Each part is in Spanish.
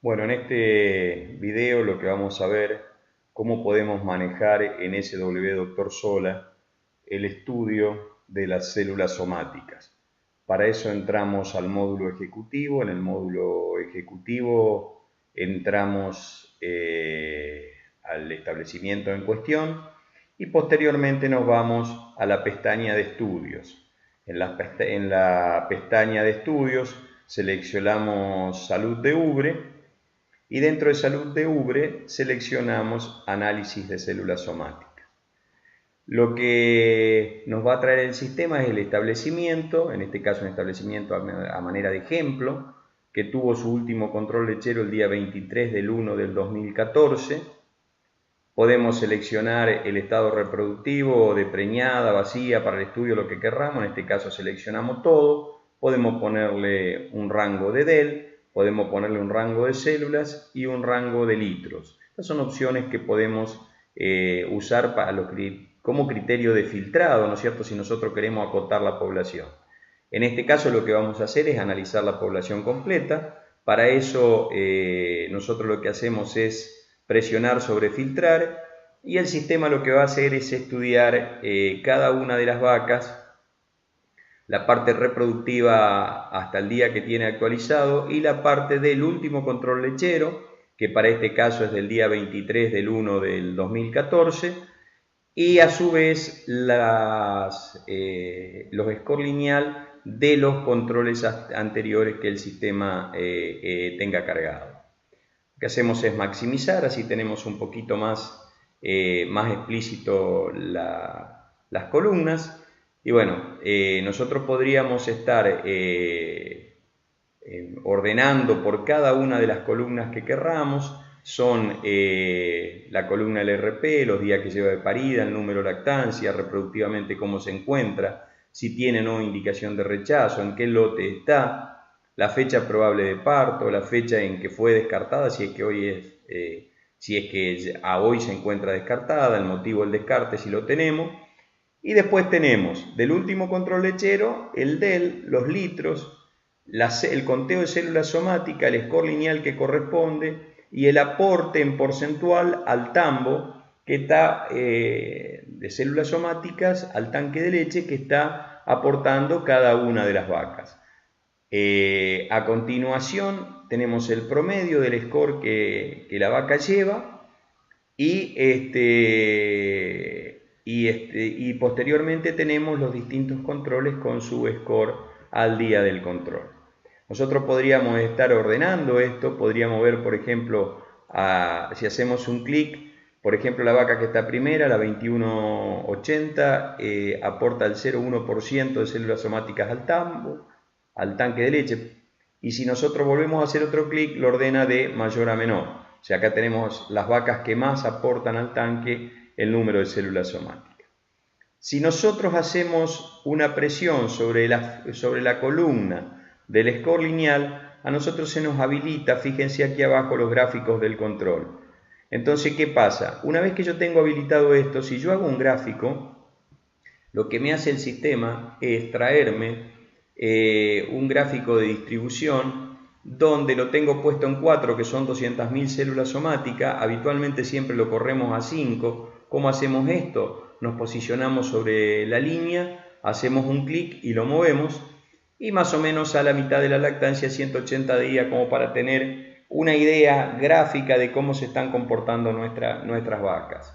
Bueno, en este video lo que vamos a ver cómo podemos manejar en SW Doctor Sola el estudio de las células somáticas. Para eso entramos al módulo ejecutivo. En el módulo ejecutivo entramos al establecimiento en cuestión y posteriormente nos vamos a la pestaña de estudios. En la pestaña de estudios seleccionamos salud de ubre y dentro de salud de ubre seleccionamos análisis de células somáticas. Lo que nos va a traer el sistema es el establecimiento, en este caso un establecimiento a manera de ejemplo, que tuvo su último control lechero el día 23 del 1 del 2014. Podemos seleccionar el estado reproductivo de preñada, vacía, para el estudio, lo que querramos. En este caso seleccionamos todo. Podemos ponerle un rango de DEL, podemos ponerle un rango de células y un rango de litros. Estas son opciones que podemos usar como criterio de filtrado, ¿no es cierto?, si nosotros queremos acotar la población. En este caso lo que vamos a hacer es analizar la población completa. Para eso nosotros lo que hacemos es presionar sobre filtrar y el sistema lo que va a hacer es estudiar cada una de las vacas, la parte reproductiva hasta el día que tiene actualizado y la parte del último control lechero, que para este caso es del día 23 del 1 del 2014, y a su vez los score lineal de los controles anteriores que el sistema tenga cargado. Lo que hacemos es maximizar, así tenemos un poquito más explícito las columnas. Y bueno, nosotros podríamos estar ordenando por cada una de las columnas que querramos. Son la columna LRP, los días que lleva de parida, el número de lactancia, reproductivamente cómo se encuentra, si tiene o no indicación de rechazo, en qué lote está, la fecha probable de parto, la fecha en que fue descartada, si es que hoy se encuentra descartada, el motivo del descarte si lo tenemos. Y después tenemos del último control lechero el DEL, los litros, el conteo de células somáticas, el score lineal que corresponde y el aporte en porcentual al tambo que está de células somáticas al tanque de leche que está aportando cada una de las vacas. A continuación tenemos el promedio del score que la vaca lleva y posteriormente tenemos los distintos controles con su score al día del control. Nosotros podríamos estar ordenando esto, podríamos ver, por ejemplo, si hacemos un clic, por ejemplo, la vaca que está primera, la 2180, aporta el 0,1% de células somáticas al tambo, al tanque de leche, y si nosotros volvemos a hacer otro clic, lo ordena de mayor a menor. O sea, acá tenemos las vacas que más aportan al tanque el número de células somáticas. Si nosotros hacemos una presión sobre la columna del score lineal, a nosotros se nos habilita, fíjense aquí abajo, los gráficos del control. Entonces, ¿qué pasa? Una vez que yo tengo habilitado esto, si yo hago un gráfico, lo que me hace el sistema es traerme un gráfico de distribución donde lo tengo puesto en 4, que son 200.000 células somáticas. Habitualmente siempre lo corremos a 5. ¿Cómo hacemos esto? Nos posicionamos sobre la línea, hacemos un clic y lo movemos, y más o menos a la mitad de la lactancia, 180 días, como para tener una idea gráfica de cómo se están comportando nuestras vacas.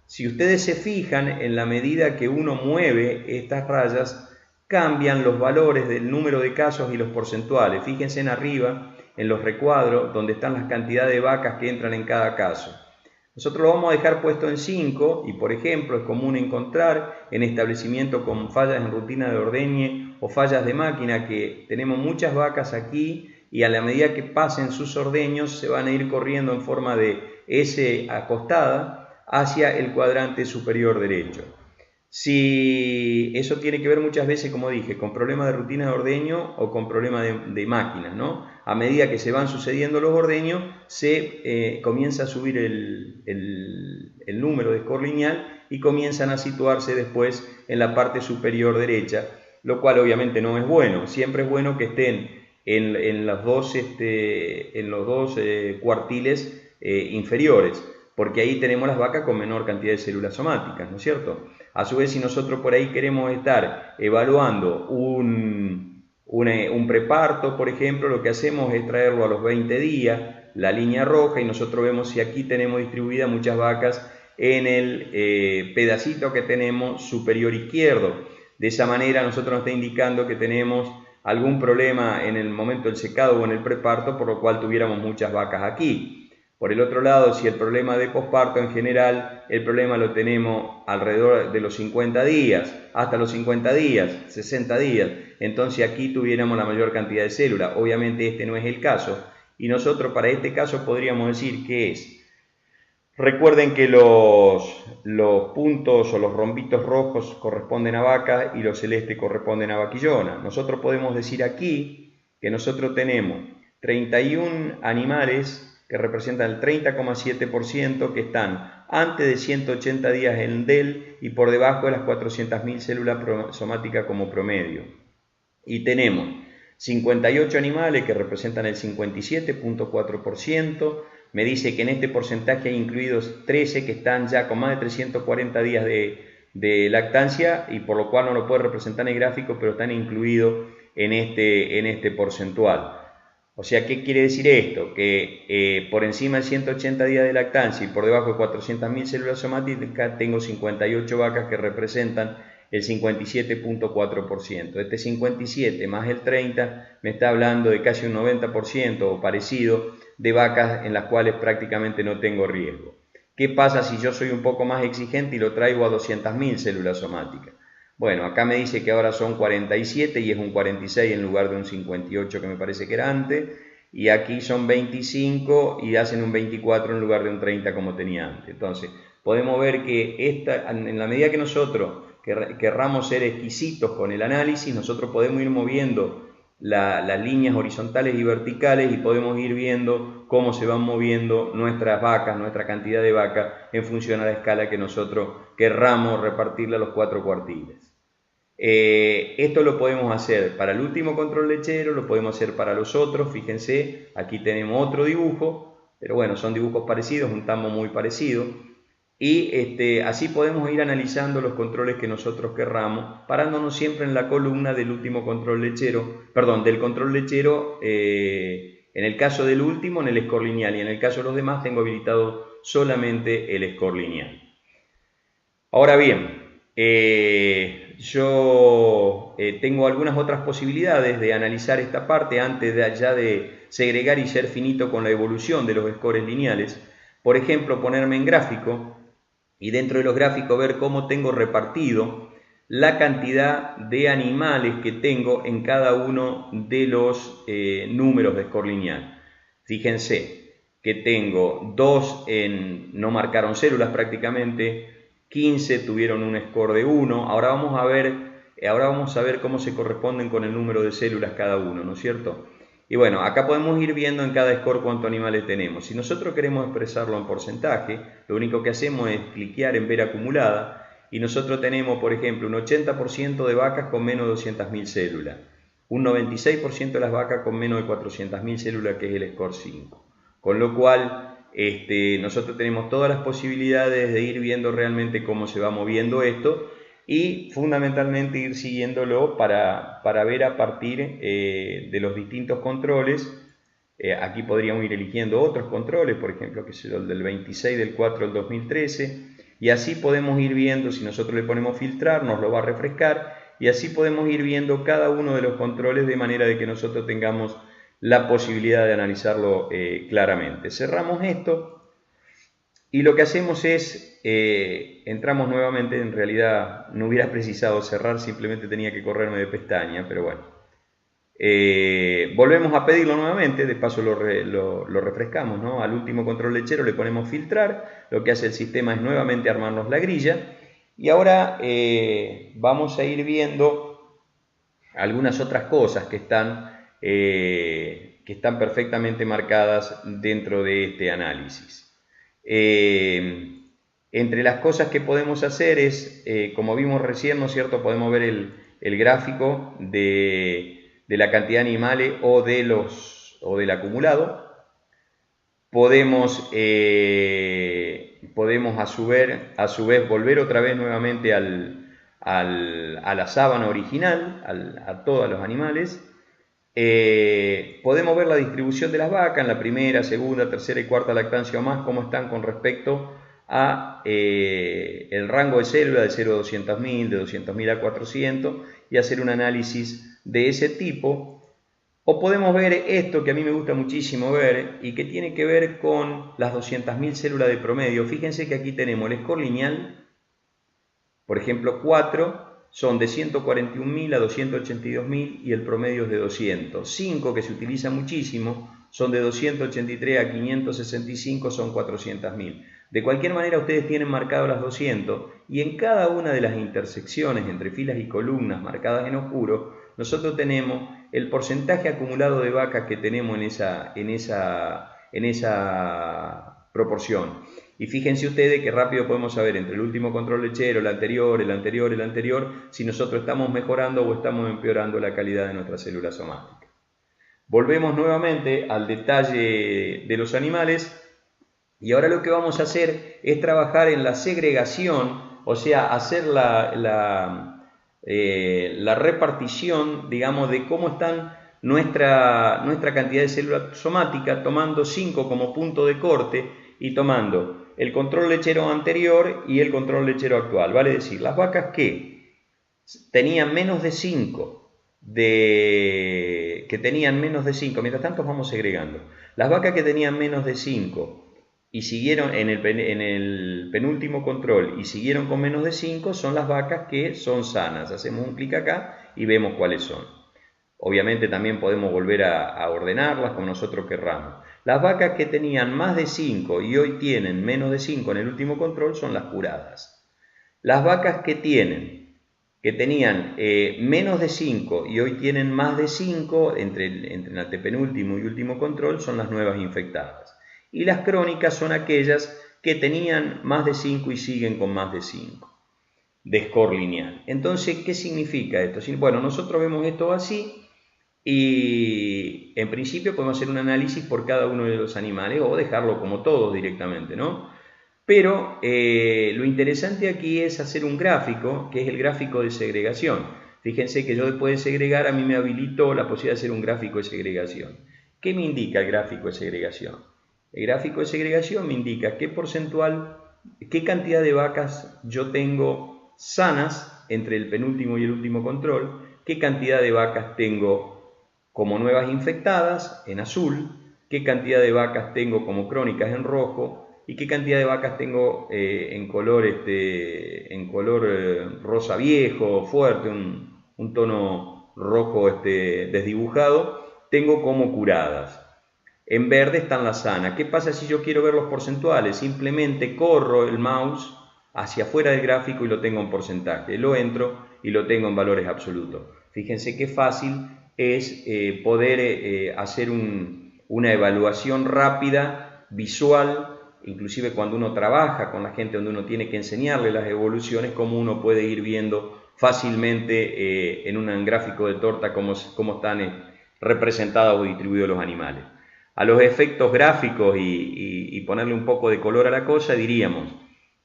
Si ustedes se fijan, en la medida que uno mueve estas rayas, cambian los valores del número de casos y los porcentuales. Fíjense en arriba, en los recuadros, donde están las cantidades de vacas que entran en cada caso. Nosotros lo vamos a dejar puesto en 5 y, por ejemplo, es común encontrar en establecimientos con fallas en rutina de ordeñe o fallas de máquina que tenemos muchas vacas aquí y a la medida que pasen sus ordeños se van a ir corriendo en forma de S acostada hacia el cuadrante superior derecho. Si eso tiene que ver muchas veces, como dije, con problemas de rutina de ordeño o con problemas de máquinas, ¿no? A medida que se van sucediendo los ordeños, se comienza a subir el número de score lineal y comienzan a situarse después en la parte superior derecha, lo cual obviamente no es bueno. Siempre es bueno que estén en los dos, cuartiles inferiores, porque ahí tenemos las vacas con menor cantidad de células somáticas, ¿no es cierto? A su vez, si nosotros por ahí queremos estar evaluando un preparto, por ejemplo, lo que hacemos es traerlo a los 20 días, la línea roja, y nosotros vemos si aquí tenemos distribuidas muchas vacas en el pedacito que tenemos superior izquierdo. De esa manera nosotros nos está indicando que tenemos algún problema en el momento del secado o en el preparto, por lo cual tuviéramos muchas vacas aquí. Por el otro lado, si el problema de posparto en general, el problema lo tenemos alrededor de los 50 días, hasta los 50 días, 60 días, entonces aquí tuviéramos la mayor cantidad de células. Obviamente este no es el caso, y nosotros para este caso podríamos decir que es, recuerden que los puntos o los rombitos rojos corresponden a vaca y los celestes corresponden a vaquillona. Nosotros podemos decir aquí que nosotros tenemos 31 animales que representan el 30,7% que están antes de 180 días en DEL y por debajo de las 400.000 células somáticas como promedio. Y tenemos 58 animales que representan el 57,4%. Me dice que en este porcentaje hay incluidos 13 que están ya con más de 340 días de lactancia, y por lo cual no lo puede representar en el gráfico, pero están incluidos en este porcentual. O sea, ¿qué quiere decir esto? Que por encima de 180 días de lactancia y por debajo de 400.000 células somáticas tengo 58 vacas que representan el 57,4%. Este 57 más el 30 me está hablando de casi un 90% o parecido de vacas en las cuales prácticamente no tengo riesgo. ¿Qué pasa si yo soy un poco más exigente y lo traigo a 200.000 células somáticas? Bueno, acá me dice que ahora son 47 y es un 46 en lugar de un 58 que me parece que era antes. Y aquí son 25 y hacen un 24 en lugar de un 30 como tenía antes. Entonces, podemos ver que en la medida que nosotros querramos ser exquisitos con el análisis, nosotros podemos ir moviendo las líneas horizontales y verticales y podemos ir viendo cómo se van moviendo nuestras vacas, nuestra cantidad de vacas en función a la escala que nosotros querramos repartirle a los 4 cuartiles. Esto lo podemos hacer para el último control lechero, lo podemos hacer para los otros. Fíjense, aquí tenemos otro dibujo, pero bueno, son dibujos parecidos, un tambo muy parecido. Y así podemos ir analizando los controles que nosotros querramos, parándonos siempre en la columna del último control lechero, perdón, del control lechero, en el caso del último, en el score lineal, y en el caso de los demás tengo habilitado solamente el score lineal. Ahora bien, yo tengo algunas otras posibilidades de analizar esta parte antes de segregar y ser finito con la evolución de los scores lineales. Por ejemplo, ponerme en gráfico y dentro de los gráficos ver cómo tengo repartido la cantidad de animales que tengo en cada uno de los números de score lineal. Fíjense que tengo 2 no marcaron células prácticamente, 15 tuvieron un score de 1. Ahora vamos a ver cómo se corresponden con el número de células cada uno, ¿no es cierto? Y bueno, acá podemos ir viendo en cada score cuántos animales tenemos. Si nosotros queremos expresarlo en porcentaje, lo único que hacemos es cliquear en ver acumulada y nosotros tenemos, por ejemplo, un 80% de vacas con menos de 200.000 células, un 96% de las vacas con menos de 400.000 células, que es el score 5. Con lo cual, nosotros tenemos todas las posibilidades de ir viendo realmente cómo se va moviendo esto y fundamentalmente ir siguiéndolo para ver a partir de los distintos controles. Aquí podríamos ir eligiendo otros controles, por ejemplo, que es el del 26 del 4 del 2013, y así podemos ir viendo, si nosotros le ponemos filtrar, nos lo va a refrescar, y así podemos ir viendo cada uno de los controles de manera de que nosotros tengamos la posibilidad de analizarlo claramente. Cerramos esto y lo que hacemos es, entramos nuevamente. En realidad no hubiera precisado cerrar, simplemente tenía que correrme de pestaña, pero bueno. Volvemos a pedirlo nuevamente, de paso lo refrescamos, ¿no? Al último control lechero le ponemos filtrar, lo que hace el sistema es nuevamente armarnos la grilla, y ahora vamos a ir viendo algunas otras cosas que están perfectamente marcadas dentro de este análisis. Entre las cosas que podemos hacer es, como vimos recién, ¿no es cierto?, podemos ver el gráfico de la cantidad de animales o del acumulado. Podemos a su vez volver otra vez nuevamente a la sábana original, a todos los animales. Podemos ver la distribución de las vacas en la primera, segunda, tercera y cuarta lactancia o más, cómo están con respecto a el rango de célula de 0 a 200.000, de 200.000 a 400, y hacer un análisis de ese tipo. O podemos ver esto que a mí me gusta muchísimo ver y que tiene que ver con las 200.000 células de promedio. Fíjense que aquí tenemos el score lineal, por ejemplo 4, son de 141.000 a 282.000 y el promedio es de 200. 5, que se utiliza muchísimo, son de 283 a 565, son 400.000. De cualquier manera ustedes tienen marcado las 200 y en cada una de las intersecciones entre filas y columnas marcadas en oscuro, nosotros tenemos el porcentaje acumulado de vacas que tenemos en esa proporción. Y fíjense ustedes que rápido podemos saber entre el último control lechero, el anterior, si nosotros estamos mejorando o estamos empeorando la calidad de nuestra célula somática. Volvemos nuevamente al detalle de los animales y ahora lo que vamos a hacer es trabajar en la segregación, o sea, hacer la repartición, digamos, de cómo están nuestra cantidad de célula somática, tomando 5 como punto de corte y tomando el control lechero anterior y el control lechero actual. Vale decir, las vacas que tenían menos de 5, mientras tanto vamos segregando. Las vacas que tenían menos de 5 y siguieron en el penúltimo control y siguieron con menos de 5 son las vacas que son sanas. Hacemos un clic acá y vemos cuáles son. Obviamente también podemos volver a ordenarlas como nosotros querramos. Las vacas que tenían más de 5 y hoy tienen menos de 5 en el último control son las curadas. Las vacas que tenían menos de 5 y hoy tienen más de 5 entre el antepenúltimo y último control son las nuevas infectadas. Y las crónicas son aquellas que tenían más de 5 y siguen con más de 5 de score lineal. Entonces, ¿qué significa esto? Bueno, nosotros vemos esto así y en principio podemos hacer un análisis por cada uno de los animales o dejarlo como todos directamente, ¿no? Pero lo interesante aquí es hacer un gráfico, que es el gráfico de segregación. Fíjense que yo después de segregar a mí me habilitó la posibilidad de hacer un gráfico de segregación. ¿Qué me indica el gráfico de segregación? El gráfico de segregación me indica qué cantidad de vacas yo tengo sanas entre el penúltimo y el último control, qué cantidad de vacas tengo como nuevas infectadas en azul, qué cantidad de vacas tengo como crónicas en rojo y qué cantidad de vacas tengo en color rosa viejo, fuerte, un tono rojo desdibujado, tengo como curadas. En verde están las sanas. ¿Qué pasa si yo quiero ver los porcentuales? Simplemente corro el mouse hacia afuera del gráfico y lo tengo en porcentaje. Lo entro y lo tengo en valores absolutos. Fíjense qué fácil es poder hacer una evaluación rápida, visual, inclusive cuando uno trabaja con la gente donde uno tiene que enseñarle las evoluciones, cómo uno puede ir viendo fácilmente en un gráfico de torta cómo están representados o distribuidos los animales. A los efectos gráficos y ponerle un poco de color a la cosa, diríamos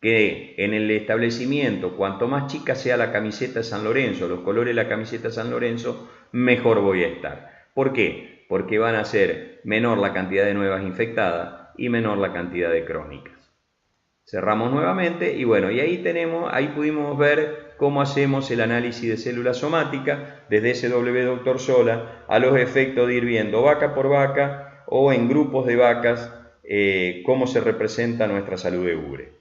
que en el establecimiento, cuanto más chica sea la camiseta de San Lorenzo, los colores de la camiseta de San Lorenzo, mejor voy a estar. ¿Por qué? Porque van a ser menor la cantidad de nuevas infectadas y menor la cantidad de crónicas. Cerramos nuevamente y bueno, y ahí pudimos ver cómo hacemos el análisis de células somáticas desde SW Dr. Sola a los efectos de ir viendo vaca por vaca o en grupos de vacas cómo se representa nuestra salud de ubre.